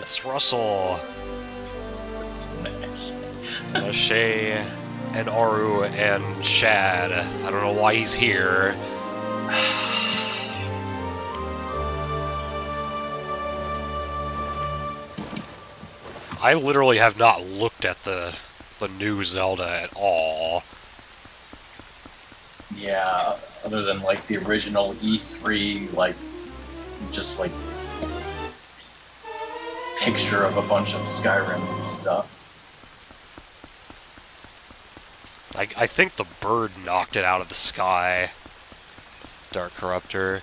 It's Russell. Shay and Aru and Shad. I don't know why he's here. I literally have not looked at the new Zelda at all. Yeah, other than like the original E3, like just like picture of a bunch of Skyrim stuff. I think the bird knocked it out of the sky. Dark Corruptor.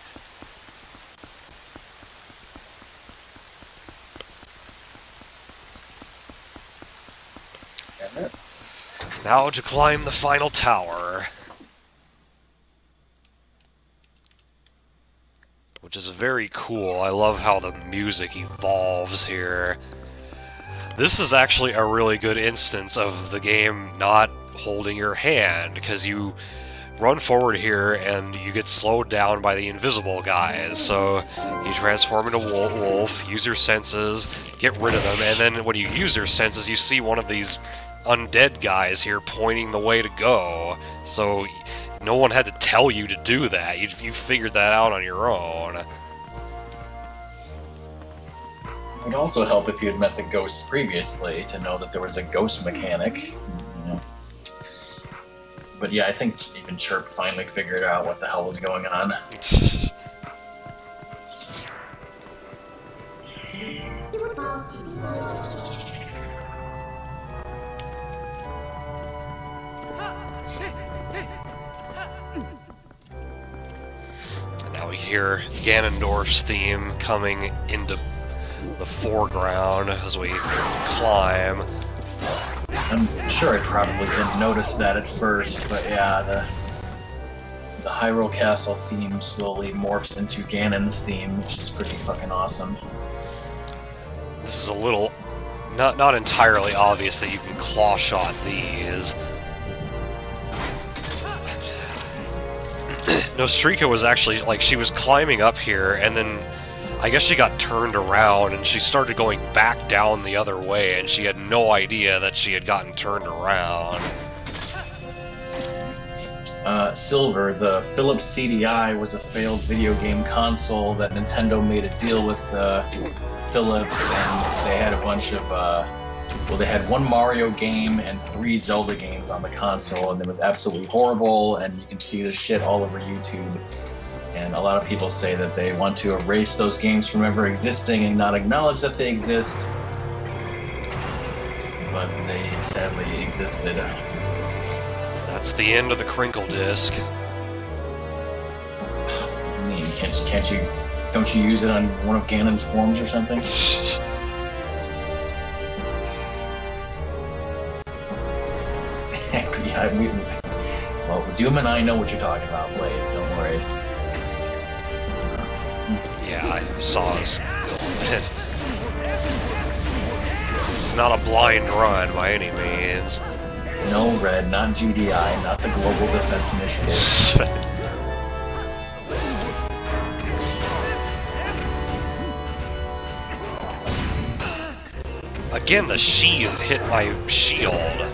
Now to climb the final tower. Which is very cool. I love how the music evolves here. This is actually a really good instance of the game not holding your hand, because you run forward here and you get slowed down by the invisible guys. So you transform into wolf, use your senses, get rid of them, and then when you use your senses you see one of these undead guys here pointing the way to go. So no one had to tell you to do that. You figured that out on your own. It would also help if you had met the ghosts previously to know that there was a ghost mechanic. You know. But yeah, I think even Chirp finally figured out what the hell was going on. And now we hear Ganondorf's theme coming into the foreground as we climb. I'm sure I probably didn't notice that at first, but yeah, the Hyrule Castle theme slowly morphs into Ganon's theme, which is pretty fucking awesome. This is a little not entirely obvious that you can claw shot these. Nostrika was actually, like, she was climbing up here, and then I guess she got turned around, and she started going back down the other way, and she had no idea that she had gotten turned around. Silver, the Philips CDI was a failed video game console that Nintendo made a deal with Philips, and they had a bunch of, well, they had one Mario game and 3 Zelda games on the console, and it was absolutely horrible, and you can see this shit all over YouTube. And a lot of people say that they want to erase those games from ever existing and not acknowledge that they exist. But they sadly existed. That's the end of the Crinkle Disc. I mean, can't you, don't you use it on one of Ganon's forms or something? Yeah, well, Doom and I know what you're talking about, Blade, don't worry. Yeah, I saw us going. This is not a blind run by any means. No, Red, not GDI, not the Global Defense Initiative. Again, the sheath hit my shield.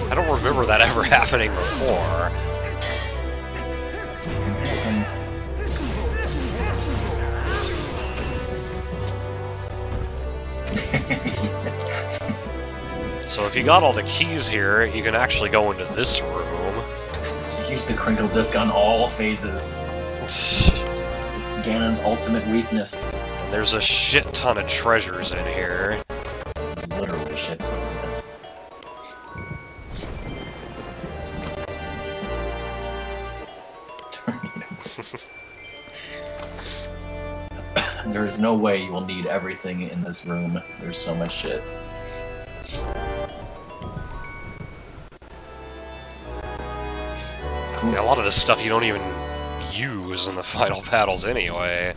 I don't remember that ever happening before. So if you got all the keys here, you can actually go into this room. Use the Crinkle Disc on all phases. It's Ganon's ultimate weakness. And there's a shit ton of treasures in here. Literally a shit ton of this. There's no way you will need everything in this room. There's so much shit. Yeah, a lot of this stuff you don't even use in the final battles anyway.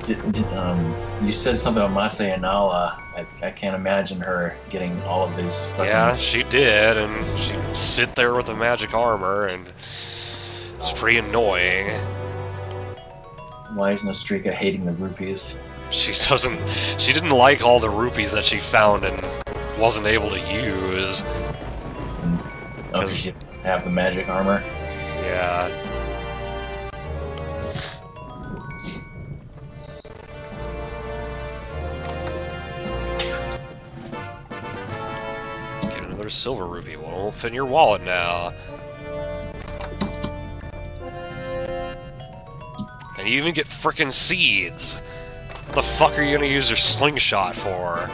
You said something about Masaya Nala. I can't imagine her getting all of these fucking... Yeah, she did, and she'd sit there with the magic armor, and it's pretty annoying. Why is Nostrika hating the rupees? She didn't like all the rupees that she found and wasn't able to use. Oh, she have the magic armor. Yeah. Get another silver rupee. Well, it won't fit in your wallet now. And you even get frickin' seeds. What the fuck are you gonna use your slingshot for?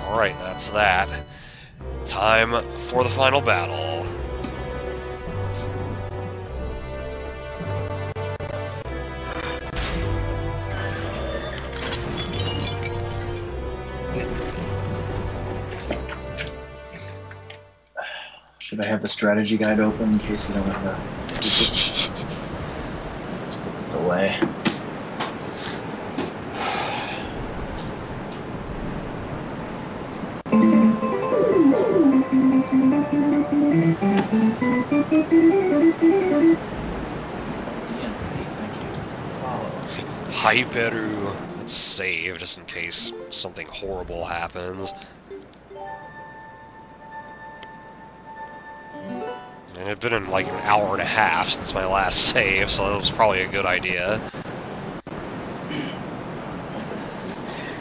Alright, that's that. Time for the final battle. Should I have the strategy guide open in case you don't have the... Let's put this away. Hyperu. Let's save just in case something horrible happens. And it had been in like an hour and a half since my last save, so that was probably a good idea.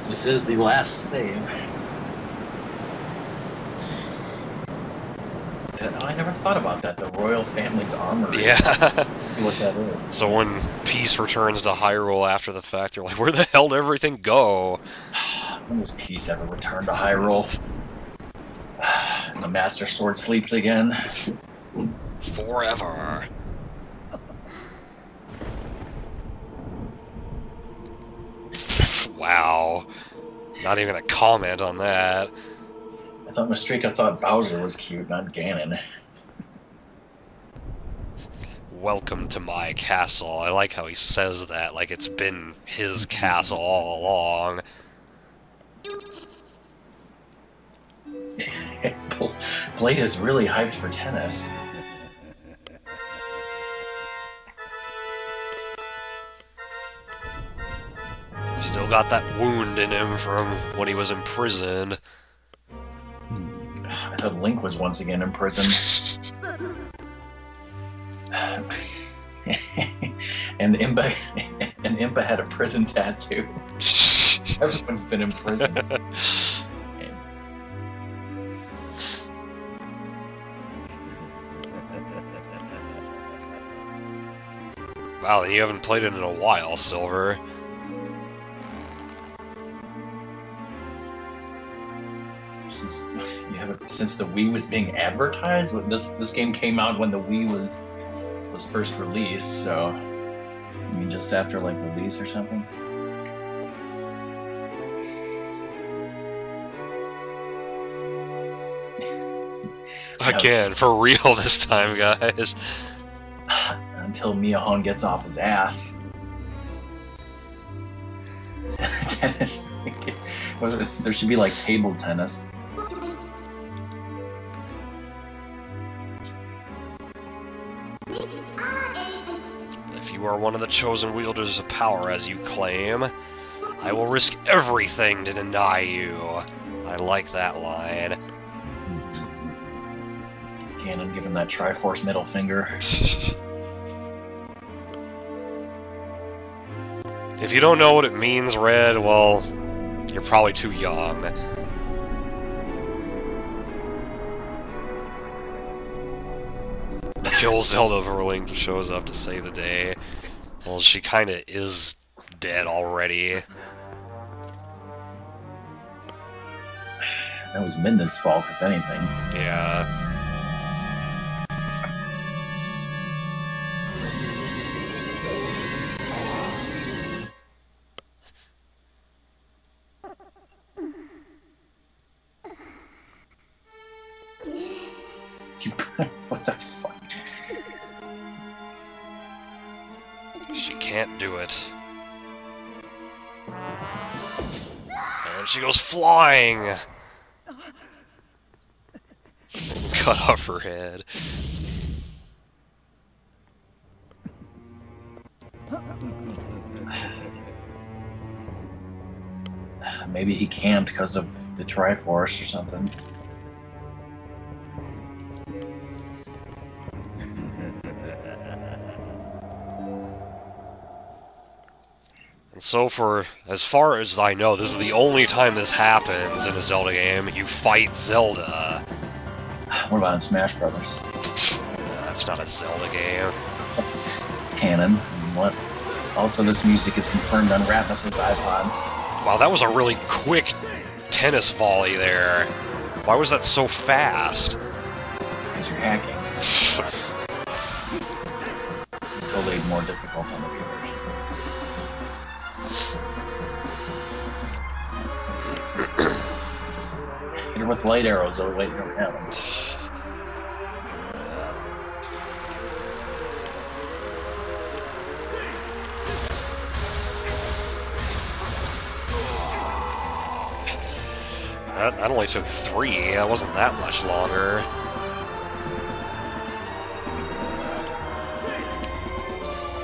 This is the last save. I never thought about that, the royal family's armor. Yeah. Let's see what that is. So when peace returns to Hyrule after the fact, you're like, where the hell did everything go? When does peace ever return to Hyrule? And the Master Sword sleeps again. Forever. Wow. Not even a comment on that. I thought Mistrika thought Bowser was cute, not Ganon. Welcome to my castle. I like how he says that, like it's been his castle all along. Blade is really hyped for tennis. Still got that wound in him from when he was in prison. I thought Link was once again in prison. and Impa had a prison tattoo. Everyone's been in prison. Wow, you haven't played it in a while, Silver. Since the Wii was being advertised, this game came out when the Wii was first released, so I mean just after like release or something. Again, for real this time, guys. Until Miyahon gets off his ass. Tennis. There should be like table tennis. If you are one of the chosen wielders of power as you claim, I will risk everything to deny you. I like that line. Ganon give him that Triforce middle finger. If you don't know what it means, Red, well, you're probably too young. Kill Zelda before Link shows up to save the day. Well, she kinda is dead already. That was Midna's fault, if anything. Yeah. What the fuck? She can't do it. And she goes flying! Cut off her head. Maybe he can't because of the Triforce or something. And so for as far as I know, this is the only time this happens in a Zelda game. You fight Zelda. What about in Smash Brothers? That's not a Zelda game. It's canon. What? Also, this music is confirmed on Ratmus's iPod. Wow, that was a really quick tennis volley there. Why was that so fast? Because you're hacking. This is totally more difficult on the Wii version. Hit her with light arrows. Oh, wait, you don't have them. That only took 3. That wasn't that much longer.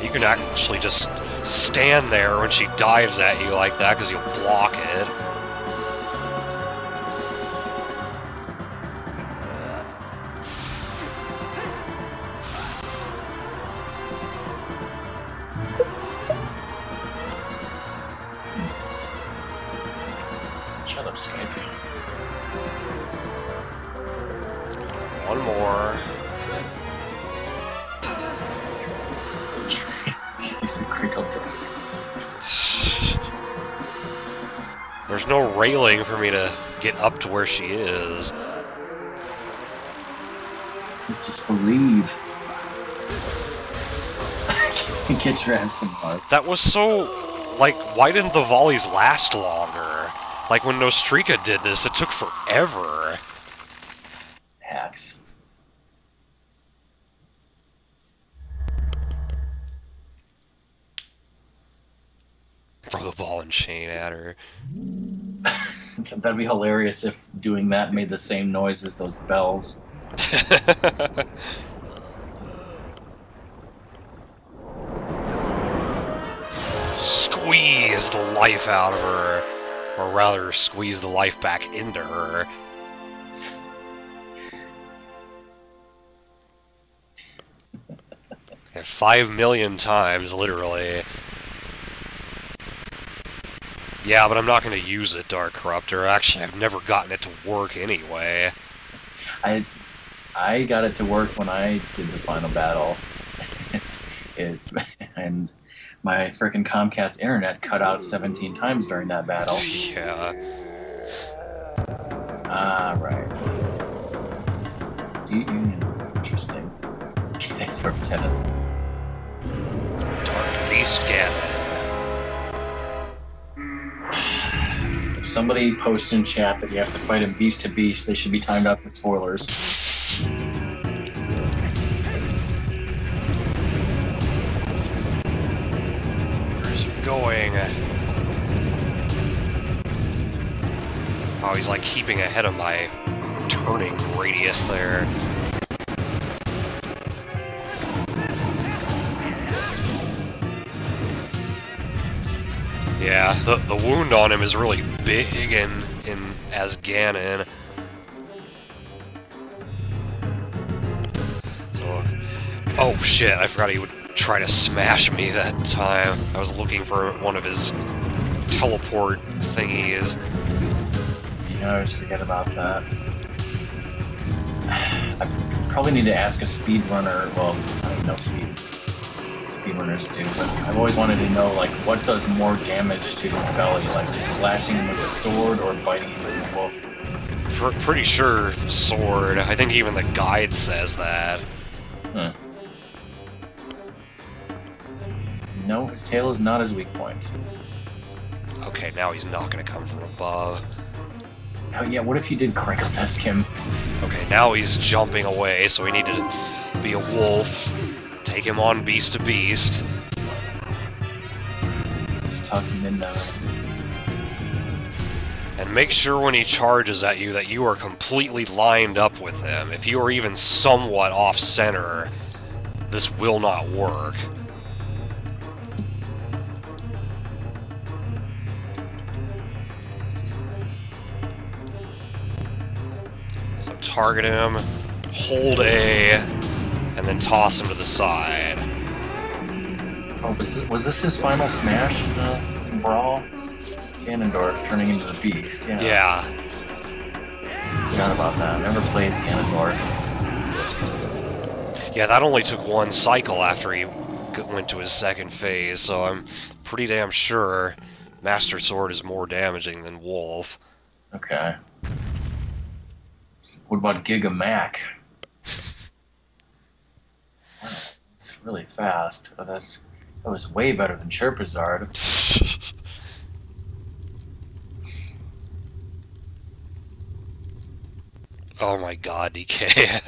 You can actually just stand there when she dives at you like that because you'll block it. Shut up, Skype. One more. He's the crinkle There's no railing for me to get up to where she is. Just believe. Get your ass to Mars. That was so... Like, why didn't the volleys last longer? Like, when Nostrika did this, it took forever. Hacks. Throw the ball and chain at her. That'd be hilarious if doing that made the same noise as those bells. Squeeze the life out of her. Or rather, squeeze the life back into her. And 5 million times, literally. Yeah, but I'm not going to use it, Dark Corruptor. Actually, I've never gotten it to work anyway. I got it to work when I did the final battle. And my frickin' Comcast internet cut out 17 times during that battle. Yeah. Ah, right. Interesting. Throw tennis. Dark Beast Ganon. If somebody posts in chat that you have to fight him beast to beast, they should be timed out with spoilers. Going. Oh, he's like keeping ahead of my turning radius there. Yeah, the wound on him is really big in as Ganon. So, oh shit, I forgot he would try to smash me that time. I was looking for one of his teleport thingies. You always forget about that. I probably need to ask a speedrunner. Well, I don't know speedrunners do, but I've always wanted to know, like, what does more damage to his belly? Like, just slashing him with a sword or biting him with a wolf? Pretty sure sword. I think even the guide says that. Huh. No, his tail is not his weak point. Okay, now he's not gonna come from above. Oh yeah, what if you did crinkle disc him? Okay, now he's jumping away, so we need to be a wolf. Take him on beast to beast. Talk to Midnight. And make sure when he charges at you that you are completely lined up with him. If you are even somewhat off-center, this will not work. So target him, hold A, and then toss him to the side. Oh, was this his final smash in the brawl? Ganondorf turning into the beast. Yeah. Yeah. Forgot about that. Never played Ganondorf. Yeah, that only took one cycle after he went to his second phase, so I'm pretty damn sure Master Sword is more damaging than Wolf. Okay. What about Giga Mac? Wow, it's really fast. Oh, that was way better than Chirpizard. Oh my god, DK.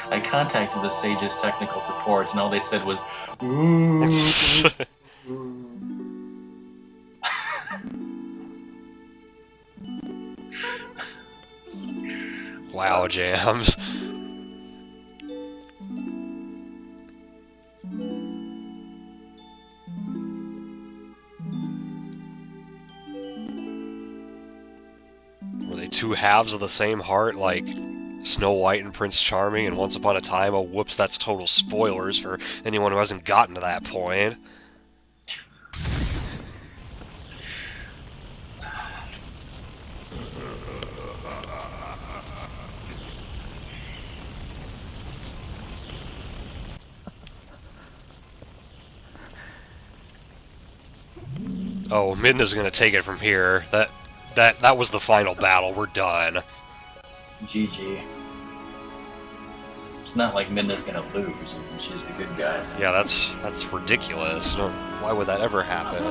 I contacted the Sage's technical support, and all they said was, "Ooh." Wow, Jams. Were they two halves of the same heart, like Snow White and Prince Charming and Once Upon a Time? Oh, whoops, that's total spoilers for anyone who hasn't gotten to that point. Oh, Midna's gonna take it from here. That was the final battle. We're done. GG. It's not like Midna's gonna lose, and she's the good guy. Yeah, that's ridiculous. Why would that ever happen?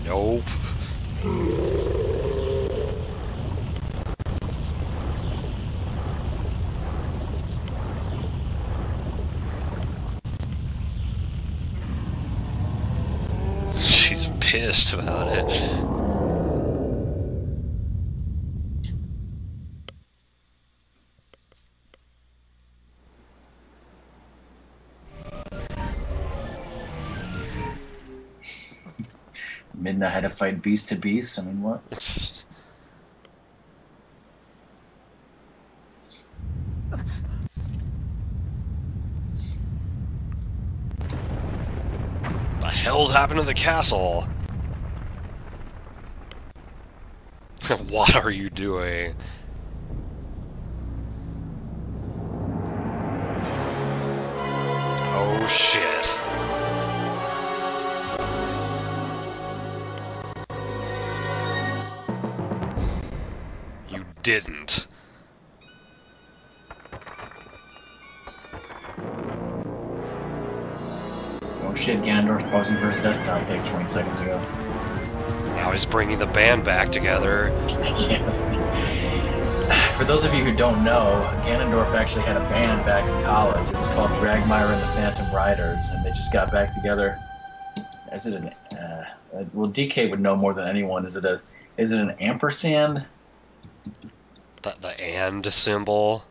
Nope. She's pissed about it. Midna had to fight beast to beast. I mean, what? The hell's happened to the castle? What are you doing? Oh shit. You didn't. Oh shit, Ganondorf's pausing for his desktop pick 20 seconds ago. Now he's bringing the band back together. Yes. For those of you who don't know, Ganondorf actually had a band back in college. It was called Dragmire and the Phantom Riders, and they just got back together. Is it an... well, DK would know more than anyone. Is it an ampersand? The and symbol.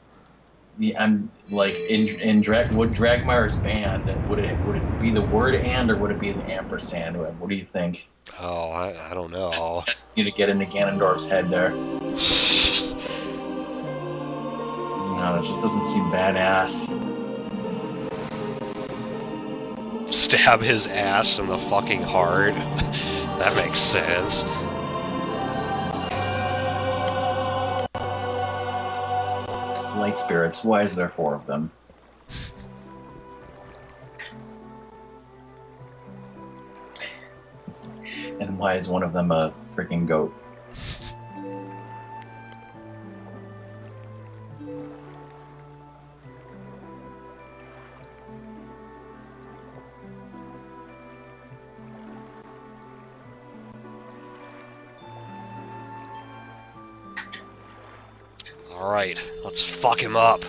Yeah, I'm like would Dragmire's band, would it be the word and, or would it be an ampersand? What do you think? Oh, I don't know. You to get into Ganondorf's head there. No, it just doesn't seem badass. Stab his ass in the fucking heart. That makes sense. Light spirits, why is there 4 of them? And why is one of them a freaking goat? Alright, let's fuck him up.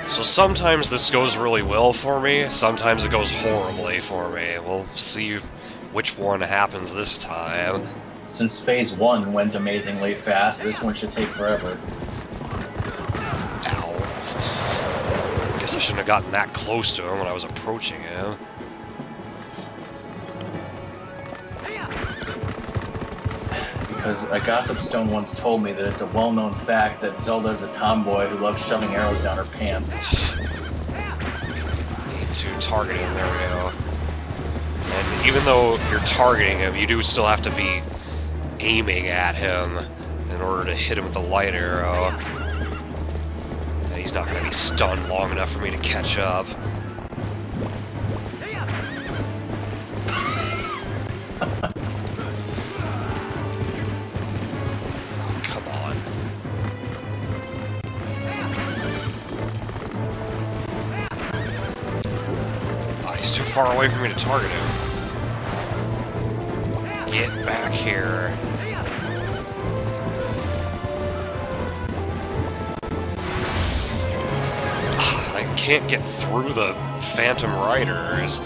So sometimes this goes really well for me, sometimes it goes horribly for me. We'll see which one happens this time. Since phase 1 went amazingly fast, this one should take forever. Ow. Guess I shouldn't have gotten that close to him when I was approaching him. Because a gossip stone once told me that it's a well-known fact that Zelda is a tomboy who loves shoving arrows down her pants. Need to target him, there we go. And even though you're targeting him, you do still have to be aiming at him in order to hit him with the light arrow. And he's not going to be stunned long enough for me to catch up. Too far away for me to target him. Get back here. I can't get through the Phantom Riders.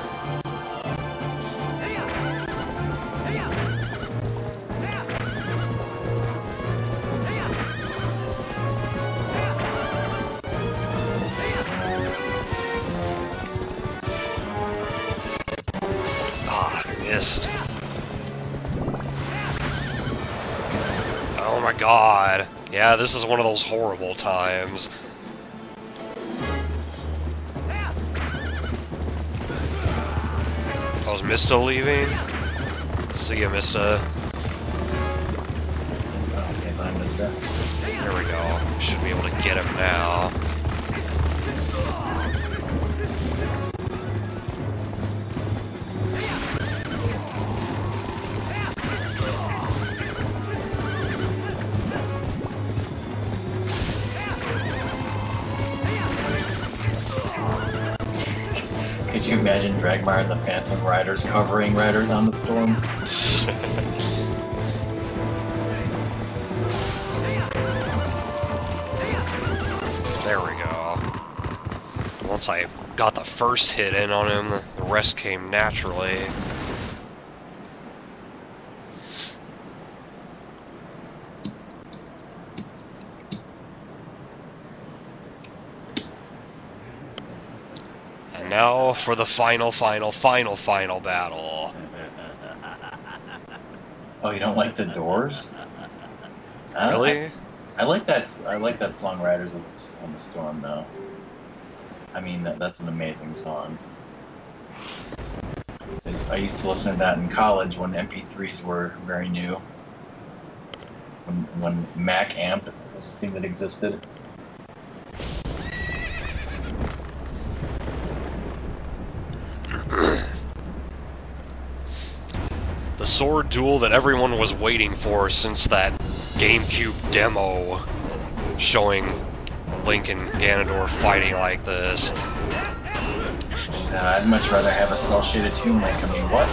Oh my god. Yeah, this is one of those horrible times. Oh, is Mista leaving? See ya, Mista. Okay, bye, Mista. There we go. Should be able to get him now. Could you imagine Dragmar and the Phantom Riders covering Riders on the Storm? There we go. Once I got the first hit in on him, the rest came naturally. And now for the final battle. Oh, you don't like the Doors? Really? I like that song, Riders on the Storm, though. I mean, that's an amazing song. I used to listen to that in college when MP3s were very new. When Mac Amp was a thing that existed. The sword duel that everyone was waiting for since that GameCube demo showing Link and Ganondorf fighting like this. I'd much rather have a cel-shaded Toon Link. I mean, what?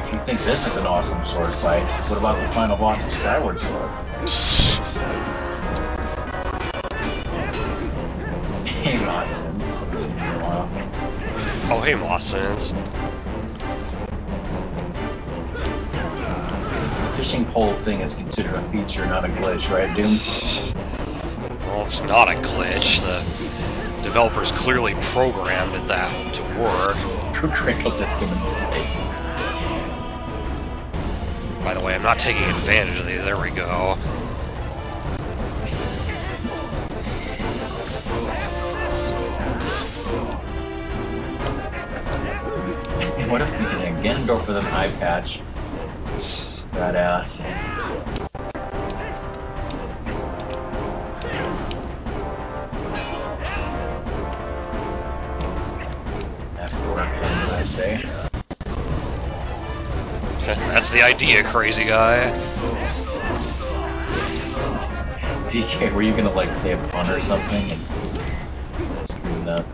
If you think this is an awesome sword fight, what about the final boss of Skyward Sword? Hey, Mawsons. It's been a while. Oh, hey, Mawsons. The fishing pole thing is considered a feature, not a glitch, right, Doom? Well, it's not a glitch. The developers clearly programmed that to work. Programmed this human mistake. By the way, I'm not taking advantage of these. There we go. What if the Ganondorf with an eye patch? Badass. After work, that's nice. say. That's the idea, crazy guy. DK, were you gonna like say a pun or something and screw it up?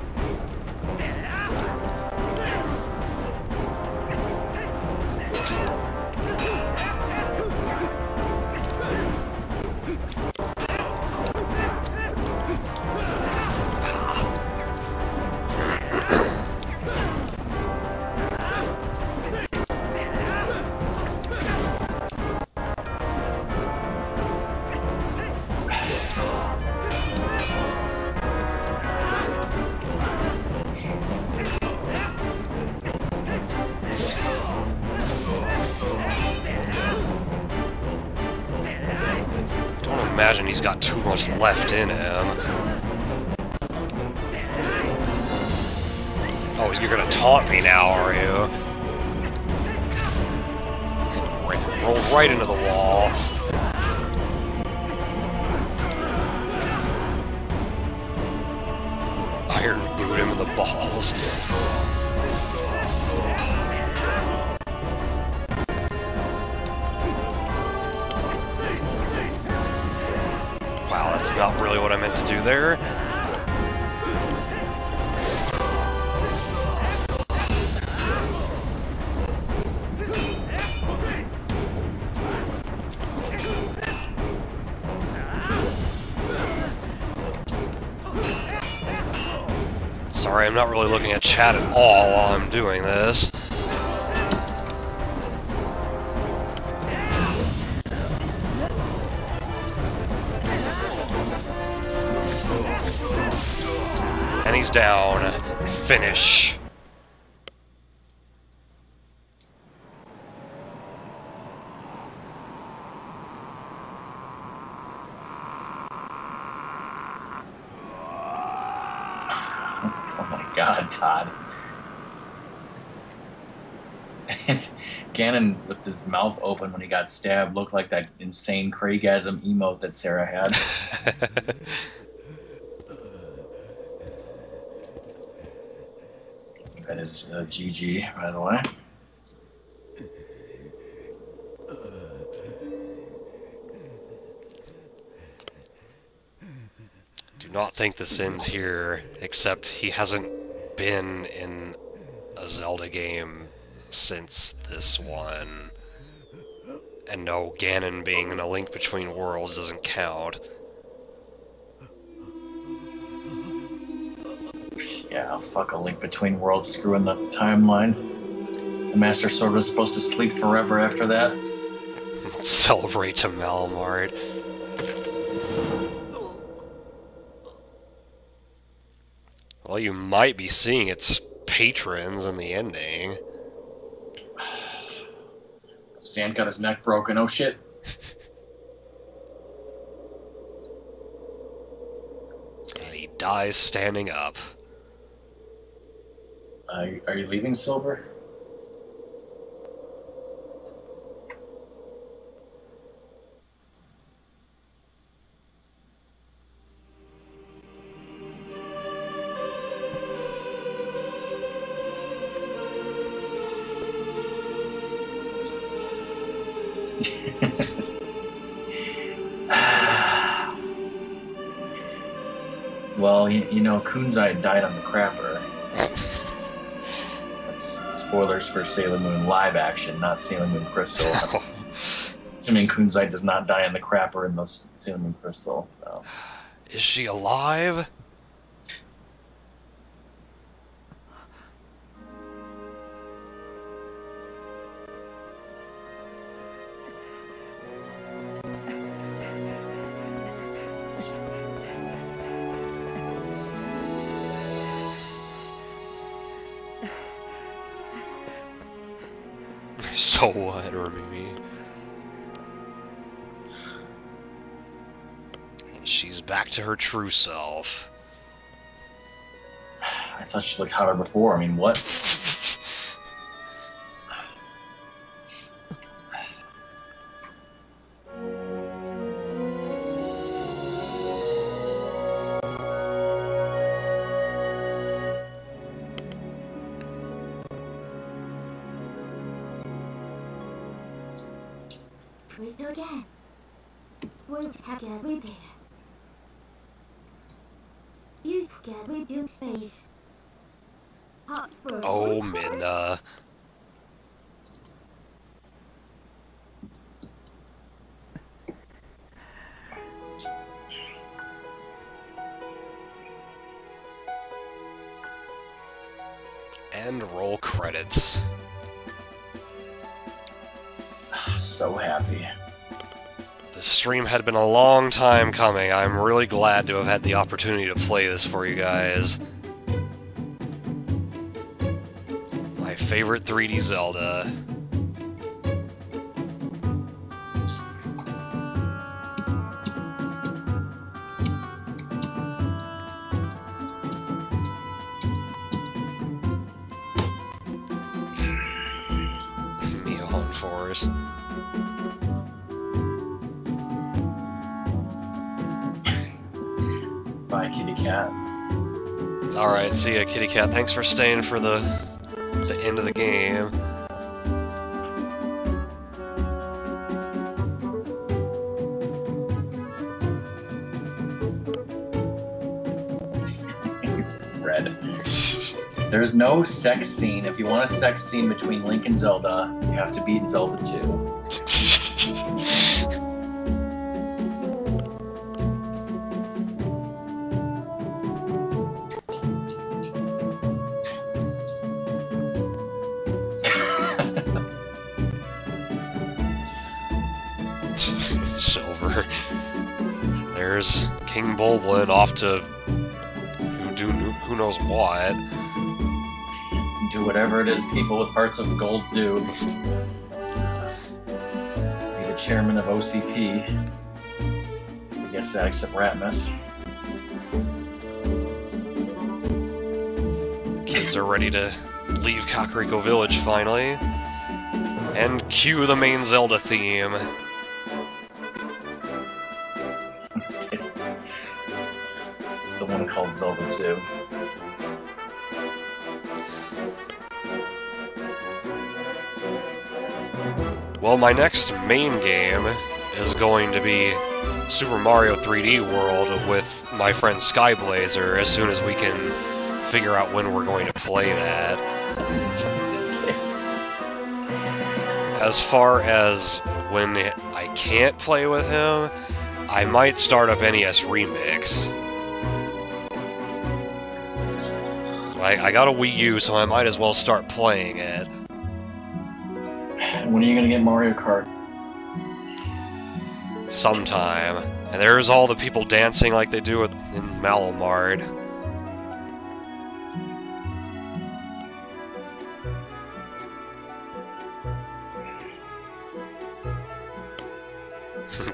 Imagine he's got too much left in him. Oh, you're gonna taunt me now, are you? Roll right into the wall. Iron boot him in the balls. Wow, that's not really what I meant to do there. Sorry, I'm not really looking at chat at all while I'm doing this. And he's down. Finish. God, Todd. Ganon, with his mouth open when he got stabbed, looked like that insane Craigasm emote that Sarah had. That is GG, by the way. Do not think this ends here, except he hasn't been in a Zelda game since this one. And no, Ganon being in A Link Between Worlds doesn't count. Yeah, fuck A Link Between Worlds, screwing the timeline. The Master Sword was supposed to sleep forever after that. Celebrate to Malamart. Well, you might be seeing its patrons in the ending. Zant got his neck broken, oh shit. And he dies standing up. Are you leaving, Silver? Well, you know, Kunzite died on the crapper. That's spoilers for Sailor Moon live action, not Sailor Moon Crystal. Assuming Kunzite does not die on the crapper in the Sailor Moon Crystal. So. Is she alive? So what, Remy? And she's back to her true self. I thought she looked hotter before. I mean, what? crystal again. Won't have a repair. You forget we do space. Hot for Oh, Minna. And roll credits. So happy. The stream had been a long time coming. I'm really glad to have had the opportunity to play this for you guys. My favorite 3D Zelda. Force. Bye, kitty cat. Alright, see ya, kitty cat. Thanks for staying for the end of the game. Red. There's no sex scene. If you want a sex scene between Link and Zelda, you have to beat Zelda 2. Silver. There's King Bulblin off to who knows what. Do whatever it is people with hearts of gold do. Be the chairman of OCP. I guess that except Ratmus. The kids are ready to leave Kakariko Village finally. And cue the main Zelda theme. It's the one called Zelda 2. Well, my next main game is going to be Super Mario 3D World with my friend Skyblazer as soon as we can figure out when we're going to play that. As far as when I can't play with him, I might start up NES Remix. I got a Wii U, so I might as well start playing it. When are you gonna get Mario Kart? Sometime. And there's all the people dancing like they do in Malomard.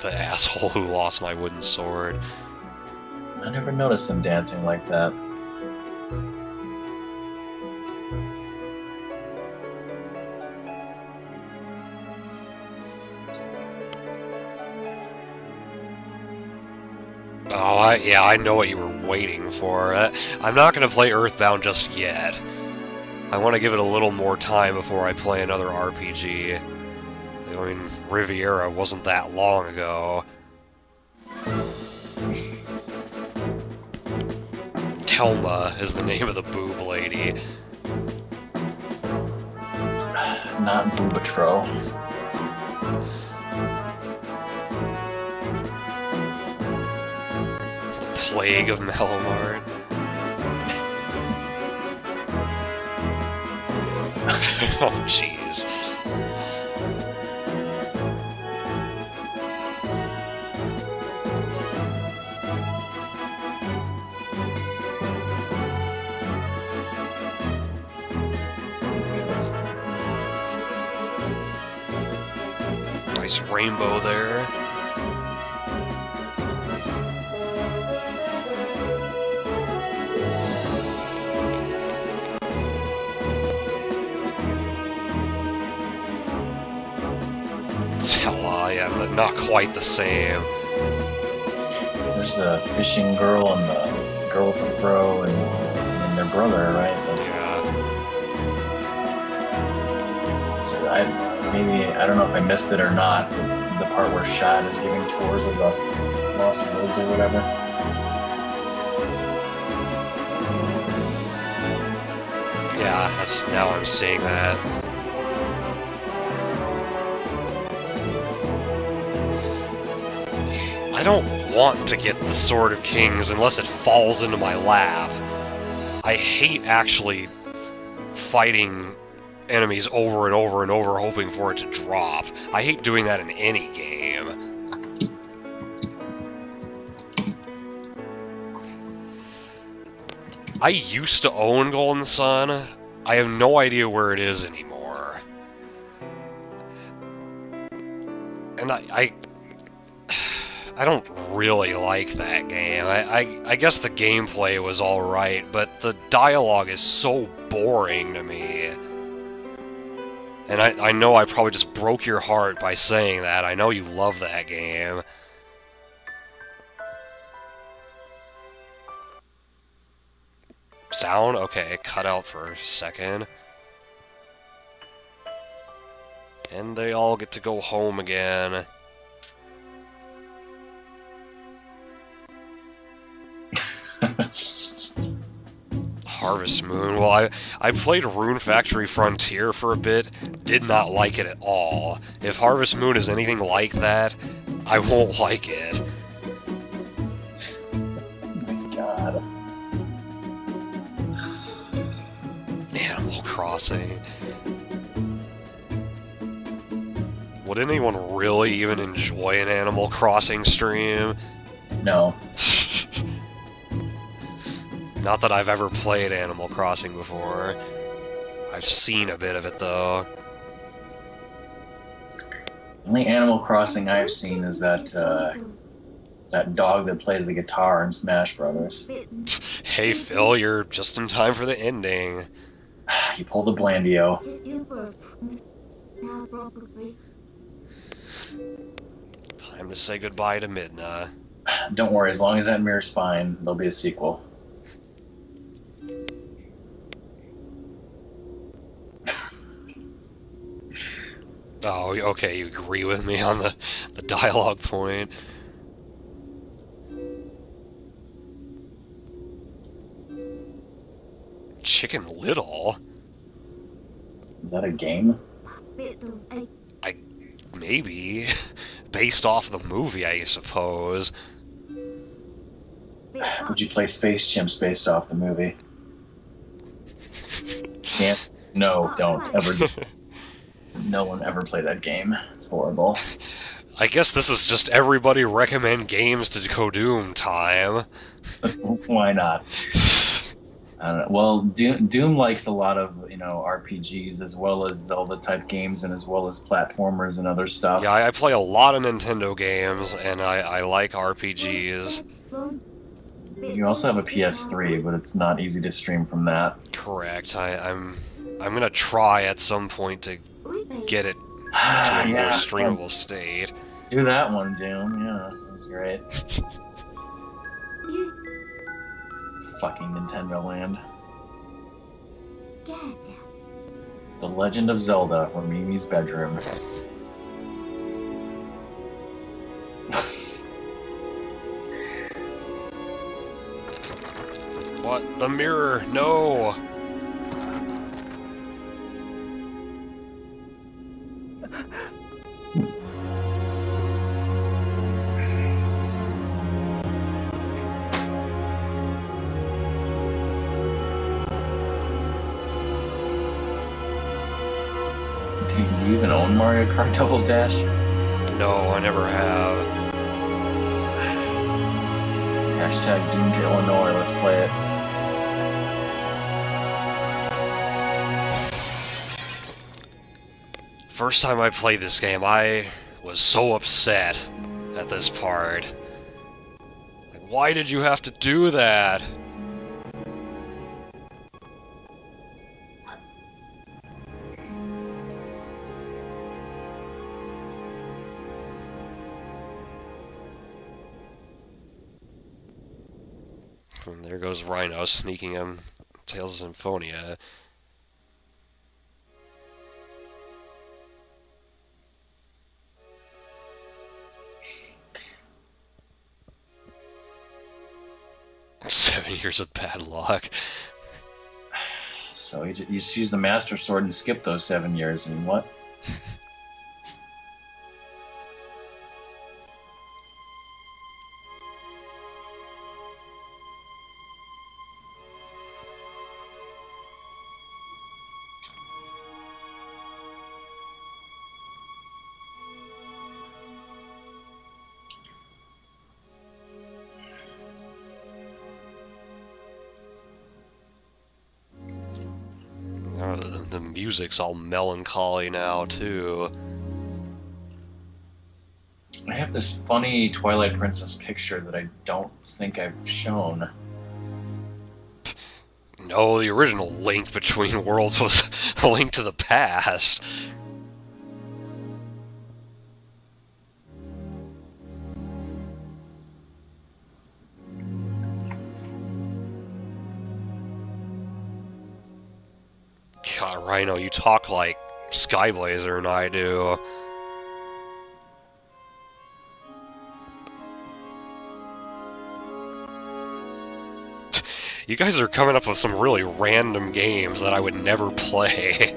The asshole who lost my wooden sword. I never noticed them dancing like that. Oh, yeah, I know what you were waiting for. I'm not going to play Earthbound just yet. I want to give it a little more time before I play another RPG. I mean, Riviera wasn't that long ago. Telma is the name of the boob lady. Not Boobatro. Plague of Malomard. Oh, jeez. Nice rainbow there. Yeah, not quite the same. There's the fishing girl and the girl with the fro and their brother, right? Yeah. So I don't know if I missed it or not. the part where Shad is giving tours of the Lost Worlds or whatever. Yeah, that's now I'm seeing that. I don't want to get the Sword of Kings unless it falls into my lap. I hate actually fighting enemies over and over and over hoping for it to drop. I hate doing that in any game. I used to own Golden Sun. I have no idea where it is anymore. And I don't really like that game. I guess the gameplay was alright, but the dialogue is so boring to me. And I know I probably just broke your heart by saying that. I know you love that game. Sound? Okay, cut out for a second. And they all get to go home again. Harvest Moon. Well, I played Rune Factory Frontier for a bit, did not like it at all. If Harvest Moon is anything like that, I won't like it. Oh my god. Animal Crossing. Would anyone really even enjoy an Animal Crossing stream? No. Not that I've ever played Animal Crossing before. I've seen a bit of it, though. The only Animal Crossing I've seen is that that dog that plays the guitar in Smash Brothers. Hey, Phil, you're just in time for the ending. You pulled the Blandio. Time to say goodbye to Midna. Don't worry, as long as that mirror's fine, there'll be a sequel. Oh, okay, you agree with me on the dialogue point. Chicken Little? Is that a game? Maybe. Based off the movie, I suppose. Would you play Space Chimps based off the movie? Can't. No, don't ever. No one ever played that game. It's horrible. I guess this is just everybody recommend games to Kodoom time. Why not? I don't know. Well, Doom likes a lot of, you know, RPGs as well as Zelda-type games and as well as platformers and other stuff. Yeah, I play a lot of Nintendo games, and I like RPGs. You also have a PS3, but it's not easy to stream from that. Correct. I'm gonna try at some point to get it to a more streamable state. Do that one, Doom. Yeah, that was great. Fucking Nintendo Land. The Legend of Zelda from Mimi's bedroom. What? The mirror? No! Do you even own Mario Kart Double Dash? No, I never have. Hashtag Doom to Illinois, let's play it. First time I played this game, I was so upset at this part. Like, why did you have to do that? And there goes Rhino sneaking him Tales of Symphonia. 7 years of bad luck. So you just use the Master Sword and skip those 7 years, and what? The music's all melancholy now, too. I have this funny Twilight Princess picture that I don't think I've shown. No, the original Link Between Worlds was a Link to the Past. God, Rhino, you talk like Skyblazer and I do. You guys are coming up with some really random games that I would never play.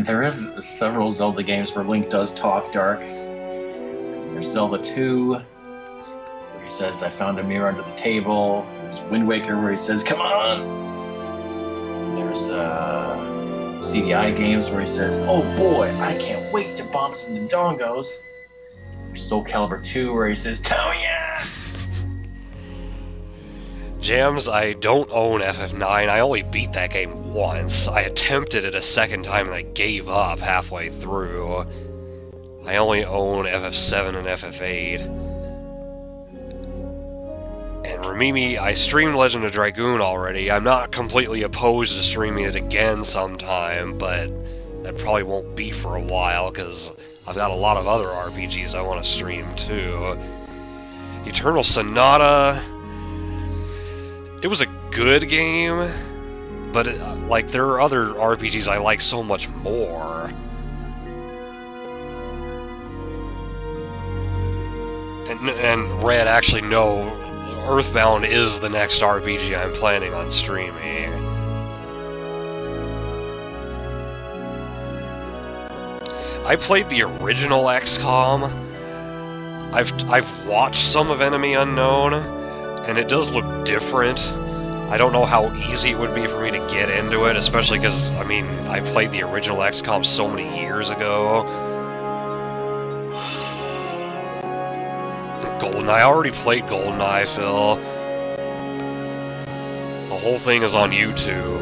There is several Zelda games where Link does talk, Dark. There's Zelda 2, where he says, I found a mirror under the table. There's Wind Waker, where he says, come on! There's CDI games where he says, oh boy, I can't wait to bomb some Dongos. There's Soul Calibur 2, where he says, Toya! Jams, I don't own FF9. I only beat that game once. I attempted it a second time and I gave up halfway through. I only own FF7 and FF8. And Ramimi, I streamed Legend of Dragoon already. I'm not completely opposed to streaming it again sometime, but that probably won't be for a while, because I've got a lot of other RPGs I want to stream too. Eternal Sonata... It was a good game, but like there are other RPGs I like so much more. And Red, actually, no, Earthbound is the next RPG I'm planning on streaming. I played the original XCOM. I've watched some of Enemy Unknown, and it does look different. I don't know how easy it would be for me to get into it, especially because, I mean, I played the original XCOM so many years ago. GoldenEye, I already played GoldenEye, Phil. The whole thing is on YouTube.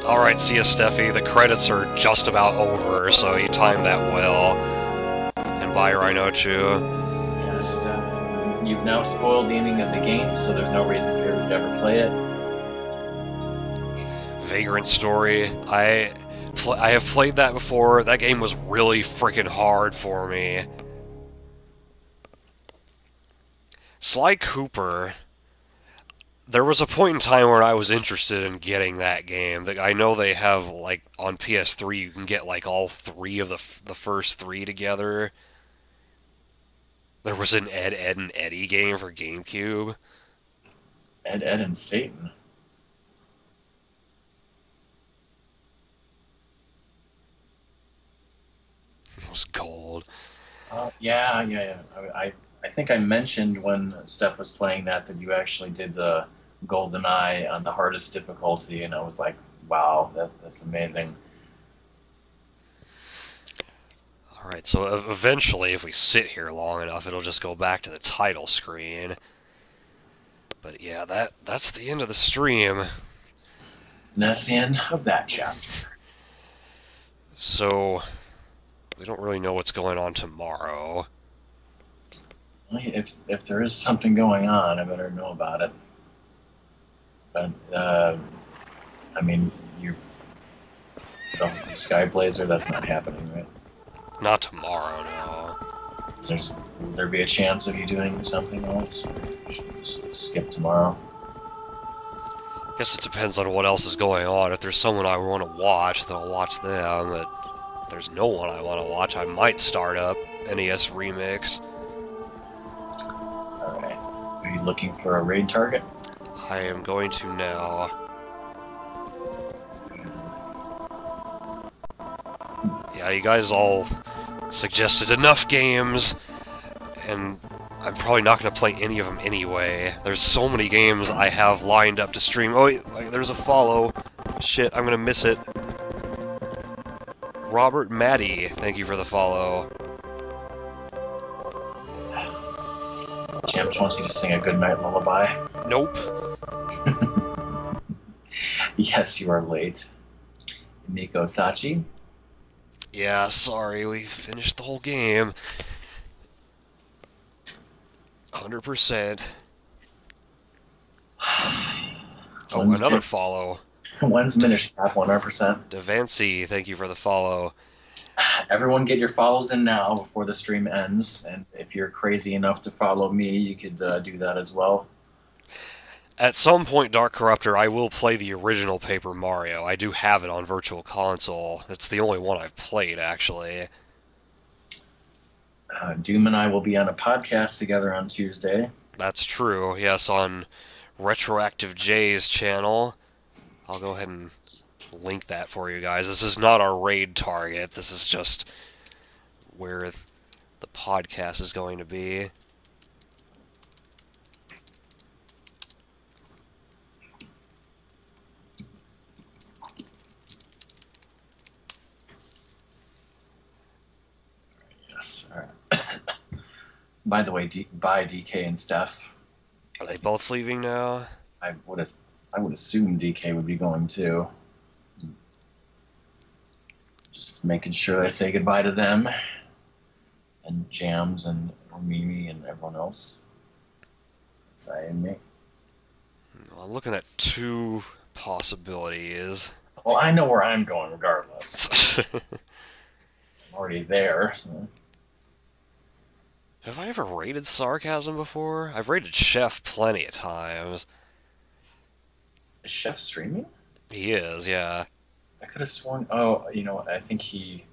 Alright, see ya, Steffi. The credits are just about over, so you timed that well. And bye, Rhinochu. Yes, you've now spoiled the ending of the game, so there's no reason for you to ever play it. Vagrant Story. I have played that before. That game was really freaking hard for me. Sly Cooper. There was a point in time where I was interested in getting that game. I know they have, like, on PS3, you can get, like, all three of the first three together. There was an Ed, Edd and Eddy game for GameCube. Ed, Edd and Satan. It was gold. Yeah. I think I mentioned when Steph was playing that you actually did the GoldenEye on the hardest difficulty, and I was like, wow, that's amazing. Alright, so eventually, if we sit here long enough, it'll just go back to the title screen. But yeah, that's the end of the stream. And that's the end of that chapter. So, we don't really know what's going on tomorrow. If there is something going on, I better know about it. But, I mean, the Skyblazer, that's not happening, right? Not tomorrow, no. Will there be a chance of you doing something else? Or just skip tomorrow? I guess it depends on what else is going on. If there's someone I want to watch, then I'll watch them. But if there's no one I want to watch, I might start up NES Remix. Alright. you looking for a raid target? I am going to now. Yeah, you guys all suggested enough games, and I'm probably not going to play any of them anyway. There's so many games I have lined up to stream. Oh, wait, there's a follow. Shit, I'm going to miss it. Robert Maddie, thank you for the follow. James wants you to sing a goodnight lullaby. Nope. Yes, you are late. Miko Sachi. Yeah, sorry, we finished the whole game. 100%. Oh, another follow. When's Minish Cap 100%? Devancy, thank you for the follow. Everyone get your follows in now before the stream ends, and if you're crazy enough to follow me, you could do that as well. At some point, Dark Corruptor, I will play the original Paper Mario. I do have it on Virtual Console. It's the only one I've played, actually. Doom and I will be on a podcast together on Tuesday. That's true, yes, on Retroactive J's channel. I'll go ahead and link that for you guys. This is not our raid target. This is just where the podcast is going to be. Yes. All right. By the way, bye DK and Steph. Are they both leaving now? I would assume DK would be going too. Just making sure I say goodbye to them, and Jams and Mimi and everyone else. And me. Well, I'm looking at two possibilities. Well, I know where I'm going regardless. I'm already there. So. Have I ever rated Sarcasm before? I've rated Chef plenty of times. Is Chef streaming? He is, yeah. I could have sworn. Oh, you know what? I think he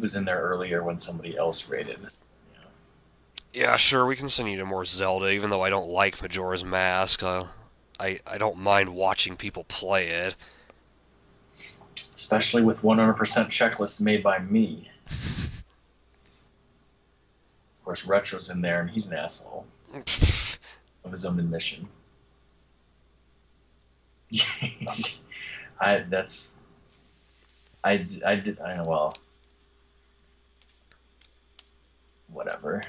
was in there earlier when somebody else rated. Yeah, sure, we can send you to more Zelda, even though I don't like Majora's Mask. I don't mind watching people play it. Especially with 100% checklists made by me. Of course, Retro's in there, and he's an asshole. Of his own admission. Well, whatever.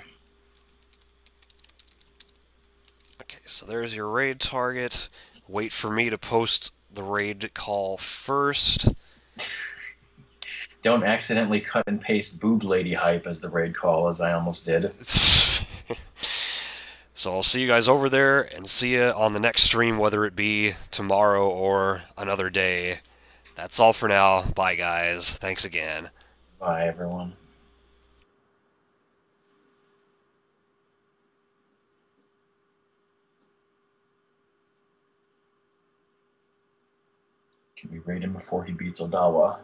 Okay, so there's your raid target. Wait for me to post the raid call first. Don't accidentally cut and paste boob lady hype as the raid call, as I almost did. So I'll see you guys over there, and see you on the next stream, whether it be tomorrow or another day. That's all for now. Bye, guys. Thanks again. Bye, everyone. Can we raid him before he beats Odawa?